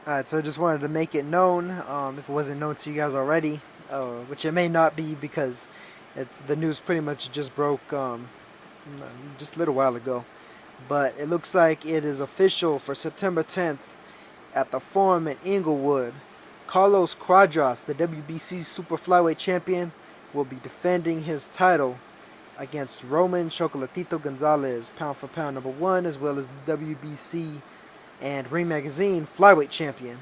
Alright, so I just wanted to make it known, if it wasn't known to you guys already, which it may not be because the news pretty much just broke just a little while ago. But it looks like it is official for September 10th at the Forum in Inglewood. Carlos Cuadras, the WBC Super Flyweight champion, will be defending his title against Roman Chocolatito Gonzalez, pound for pound number one, as well as the WBC and Ring Magazine Flyweight champion.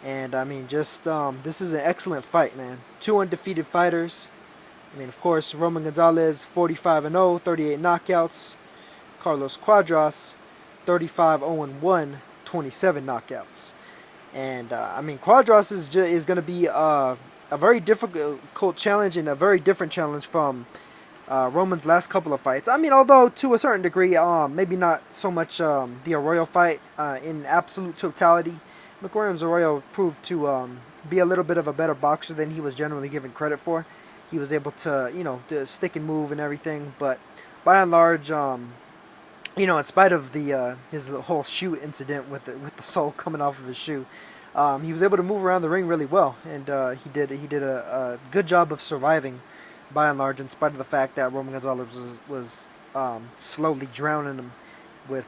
And I mean, just this is an excellent fight, man. Two undefeated fighters. I mean, of course, Roman Gonzalez 45-0, 38 knockouts. Carlos Cuadras 35-0-1, 27 knockouts. And I mean, Cuadras is going to be a very difficult challenge and a very different challenge from Roman's last couple of fights. I mean, although to a certain degree, maybe not so much the Arroyo fight in absolute totality. McWilliams Arroyo proved to be a little bit of a better boxer than he was generally given credit for. He was able to, to stick and move and everything, but by and large, in spite of the his whole shoe incident with the sole coming off of his shoe, he was able to move around the ring really well, and he did a good job of surviving by and large, in spite of the fact that Roman Gonzalez was slowly drowning him with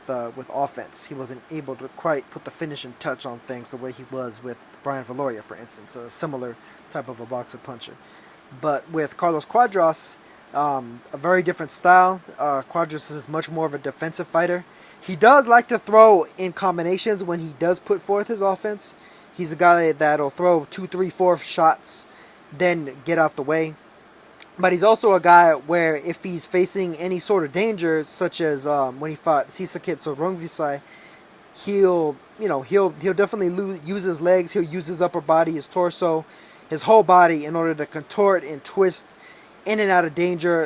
offense. He wasn't able to quite put the finishing touch on things the way he was with Brian Valoria, for instance, a similar type of a boxer puncher. But with Carlos Cuadras, a very different style. Cuadras is much more of a defensive fighter. He does like to throw in combinations when he does put forth his offense. He's a guy that'll throw 2, 3, 4 shots, then get out the way. But he's also a guy where if he's facing any sort of danger, such as when he fought Sept or Rungvisai, he'll definitely use his legs. He'll use his upper body, his torso, his whole body in order to contort and twist in and out of danger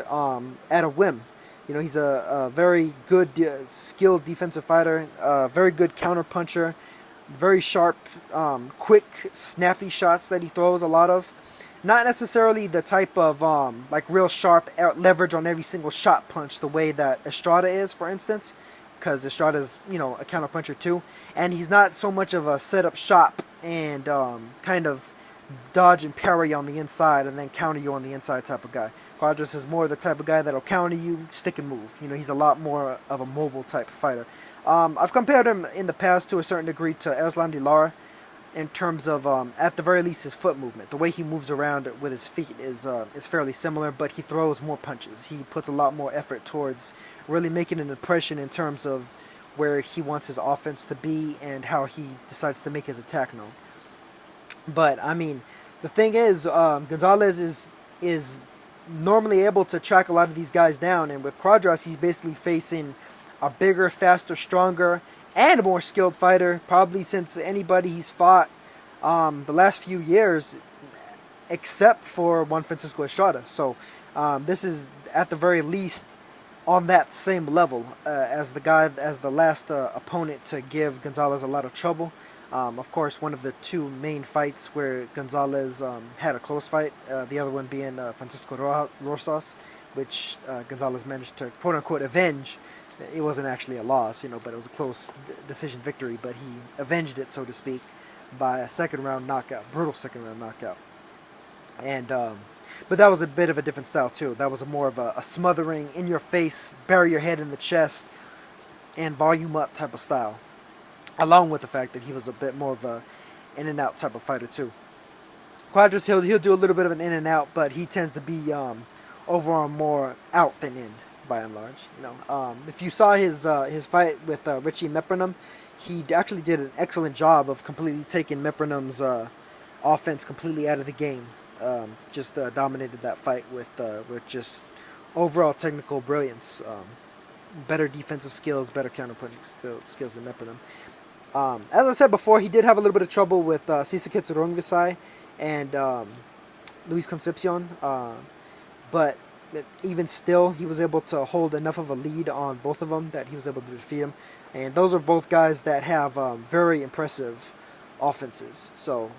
at a whim. He's a very good, skilled defensive fighter, very good counter puncher, very sharp, quick, snappy shots that he throws a lot of. Not necessarily the type of like real sharp leverage on every single shot punch the way that Estrada is, for instance, because Estrada's a counter puncher too, and he's not so much of a set up shop and kind of dodge and parry on the inside and then counter you on the inside type of guy. Cuadras is more the type of guy that'll counter you, stick and move. He's a lot more of a mobile type of fighter. I've compared him in the past to a certain degree to Erslan de Lara in terms of, at the very least, his foot movement. The way he moves around with his feet is fairly similar, but he throws more punches. He puts a lot more effort towards really making an impression in terms of where he wants his offense to be and how he decides to make his attack known. But I mean, the thing is, Gonzalez is normally able to track a lot of these guys down, and with Cuadras, he's basically facing a bigger, faster, stronger, and a more skilled fighter, probably since anybody he's fought the last few years, except for Juan Francisco Estrada. So this is at the very least on that same level as the last opponent to give Gonzalez a lot of trouble. Of course, one of the two main fights where Gonzalez had a close fight, the other one being Francisco Rosas, which Gonzalez managed to quote-unquote avenge. It wasn't actually a loss, but it was a close decision victory, but he avenged it, so to speak, by a second-round knockout, brutal second-round knockout. And but that was a bit of a different style, too. That was more of a smothering, in-your-face, bury your head in the chest, and volume-up type of style, along with the fact that he was a bit more of a in-and-out type of fighter, too. Cuadras, he'll do a little bit of an in-and-out, but he tends to be overall more out than in, by and large. If you saw his fight with Richie Mepronom, he actually did an excellent job of completely taking Mepronom's offense completely out of the game. Just dominated that fight with just overall technical brilliance, better defensive skills, better counterpunching skills than Mepronom. As I said before, he did have a little bit of trouble with Sept Rungvisai and Luis Concepcion, but even still, he was able to hold enough of a lead on both of them that he was able to defeat him. And those are both guys that have very impressive offenses. So,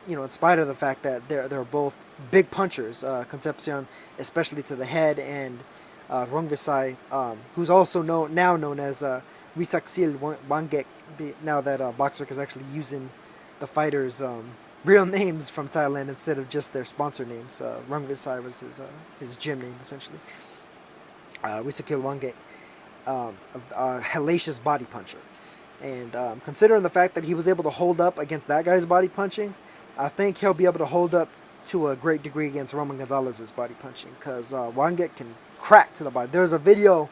in spite of the fact that they're both big punchers, Concepcion especially to the head, and Rungvisai, who's also now known as Risaksil now that Boxrec is actually using the fighters' real names from Thailand instead of just their sponsor names. Rungvisai was his gym name essentially. Wisakil Wangek, a hellacious body puncher. And considering the fact that he was able to hold up against that guy's body punching, I think he'll be able to hold up to a great degree against Roman Gonzalez's body punching, because Wangek can crack to the body. There's a video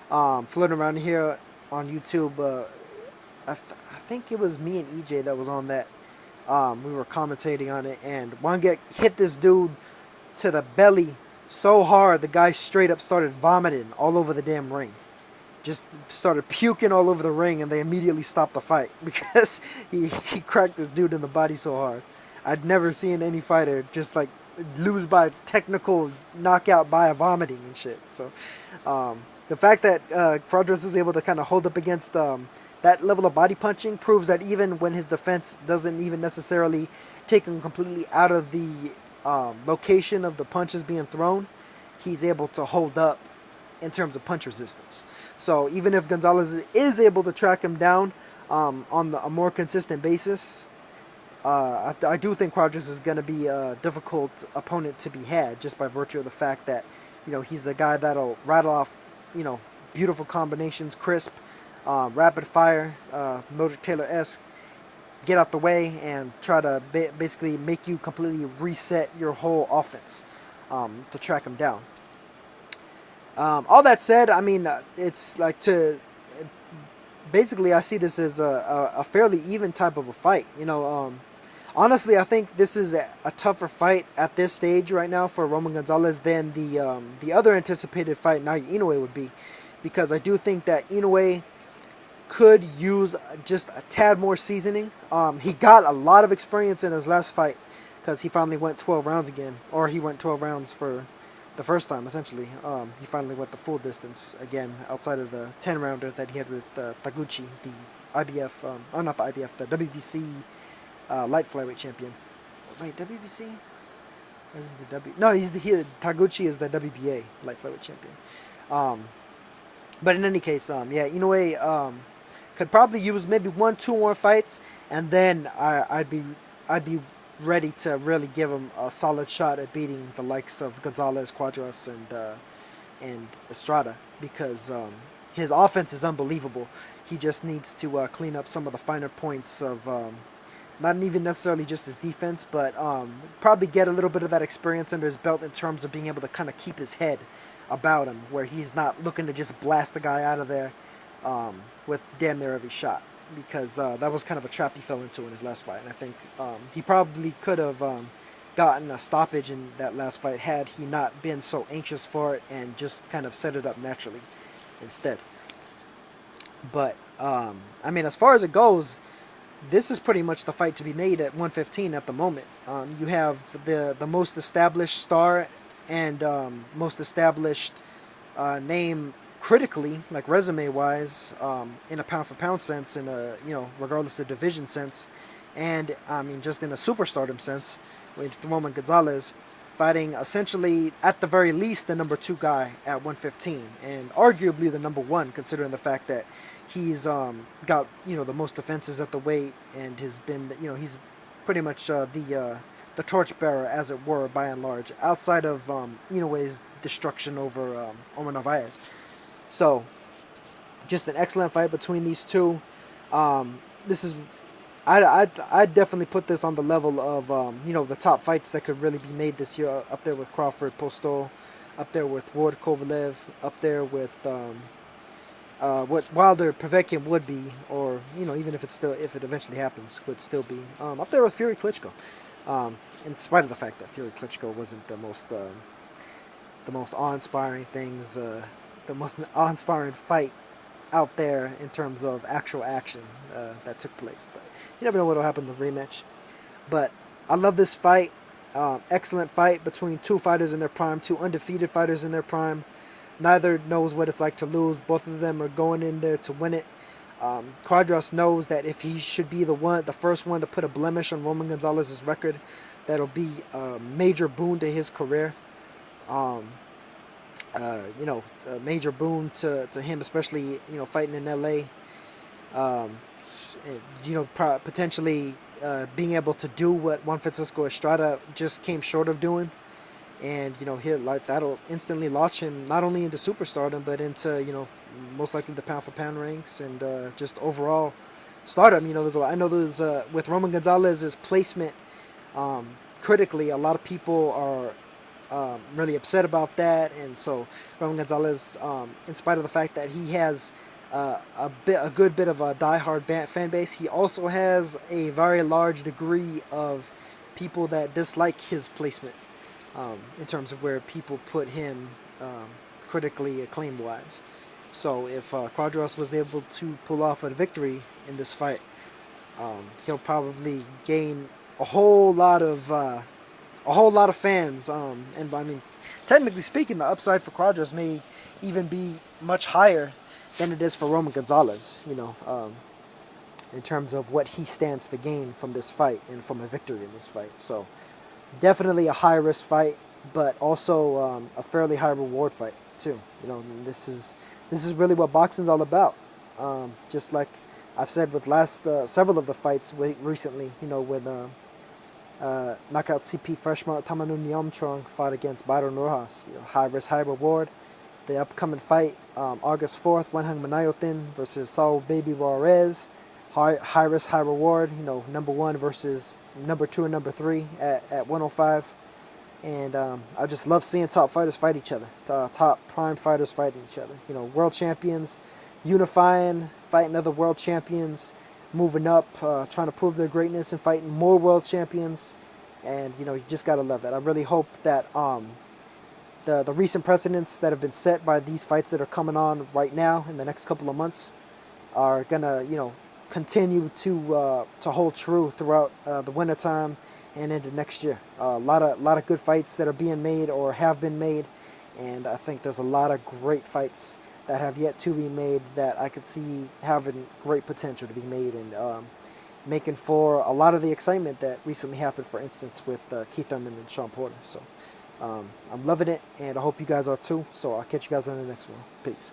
floating around here on YouTube. I think it was me and EJ that was on that. We were commentating on it, and Wangek hit this dude to the belly so hard the guy straight up started vomiting all over the damn ring. Just started puking all over the ring, and they immediately stopped the fight because he cracked this dude in the body so hard. I'd never seen any fighter just like lose by technical knockout by vomiting and shit. So the fact that Cuadras was able to kind of hold up against that level of body punching proves that even when his defense doesn't even necessarily take him completely out of the location of the punches being thrown, he's able to hold up in terms of punch resistance. So even if Gonzalez is able to track him down on a more consistent basis, I do think Cuadras is going to be a difficult opponent to be had, just by virtue of the fact that, you know, he's a guy that'll rattle off, you know, beautiful combinations, crisp, rapid fire, Modric Taylor-esque, get out the way and try to basically make you completely reset your whole offense to track him down. All that said, I mean, it's like basically I see this as a fairly even type of a fight. You know, honestly, I think this is a tougher fight at this stage right now for Roman Gonzalez than the other anticipated fight Naoya Inoue would be, because I do think that Inoue could use just a tad more seasoning. He got a lot of experience in his last fight because he finally went 12 rounds again, or he went 12 rounds for the first time, essentially. He finally went the full distance again, outside of the 10-rounder that he had with Taguchi, the IBF, not the IBF, the WBC light flyweight champion. Wait, WBC? Or is it the W? No, Taguchi is the WBA light flyweight champion. But in any case, yeah, Inoue could probably use maybe 1-2 more fights, and then I'd be ready to really give him a solid shot at beating the likes of Gonzalez, Cuadras, and Estrada, because his offense is unbelievable. He just needs to clean up some of the finer points of not even necessarily just his defense, but probably get a little bit of that experience under his belt in terms of being able to kind of keep his head about him, where he's not looking to just blast the guy out of there with damn near every shot, because that was kind of a trap he fell into in his last fight. And I think he probably could have gotten a stoppage in that last fight had he not been so anxious for it and just kind of set it up naturally instead. But I mean, as far as it goes, this is pretty much the fight to be made at 115 at the moment. You have the most established star and most established name critically, like resume-wise, in a pound-for-pound sense, in a, you know, regardless of division sense, and I mean just in a superstardom sense, with Roman Gonzalez fighting essentially at the very least the number 2 guy at 115, and arguably the number 1, considering the fact that he's got, you know, the most defenses at the weight, and has been, you know, he's pretty much the torchbearer, as it were, by and large, outside of Inoue's destruction over Omar Narvaez. So, just an excellent fight between these two. This is, I'd definitely put this on the level of, you know, the top fights that could really be made this year, up there with Crawford, Postol, up there with Ward, Kovalev, up there with what Wilder, Povetkin would be, or, you know, even if it eventually happens, would still be up there with Fury, Klitschko. In spite of the fact that Fury Klitschko wasn't the most awe-inspiring things, the most awe-inspiring fight out there in terms of actual action that took place. But you never know what will happen in the rematch. But I love this fight. Excellent fight between two fighters in their prime, two undefeated fighters in their prime. Neither knows what it's like to lose. Both of them are going in there to win it. Cuadras knows that if he should be the first one to put a blemish on Roman Gonzalez's record, that'll be a major boon to his career. You know, a major boon to him, especially, you know, fighting in LA. potentially being able to do what Juan Francisco Estrada just came short of doing. And that'll instantly launch him not only into superstardom, but into most likely the pound for pound ranks, and just overall stardom. I know there's with Roman Gonzalez's placement, critically, a lot of people are really upset about that. And so Roman Gonzalez, in spite of the fact that he has a good bit of a diehard fan base, he also has a very large degree of people that dislike his placement. In terms of where people put him critically acclaimed wise. So if Cuadras was able to pull off a victory in this fight, he'll probably gain a whole lot of fans. And I mean, technically speaking, the upside for Cuadras may even be much higher than it is for Roman Gonzalez. In terms of what he stands to gain from this fight and from a victory in this fight. So. Definitely a high risk fight, but also a fairly high reward fight too. This is really what boxing's all about. Just like I've said with several of the fights recently. With knockout CP freshman Tamanu Nyamtrong fought against Byron Rojas. High risk, high reward. The upcoming fight, August 4th, Wenhang Manayotin versus Saul Baby Juarez. High risk, high reward. Number 1 versus number 2 and number 3 at 105. And I just love seeing top fighters fight each other. Top prime fighters fighting each other. World champions unifying, fighting other world champions, moving up, trying to prove their greatness and fighting more world champions. And you just gotta love it. I really hope that the recent precedents that have been set by these fights that are coming on right now in the next couple of months are gonna continue to hold true throughout the wintertime and into next year. A lot of good fights that are being made or have been made, and I think there's a lot of great fights that have yet to be made that I could see having great potential to be made, and making for a lot of the excitement that recently happened, for instance, with Keith Thurman and Sean Porter. So I'm loving it, and I hope you guys are too. So I'll catch you guys on the next one. Peace.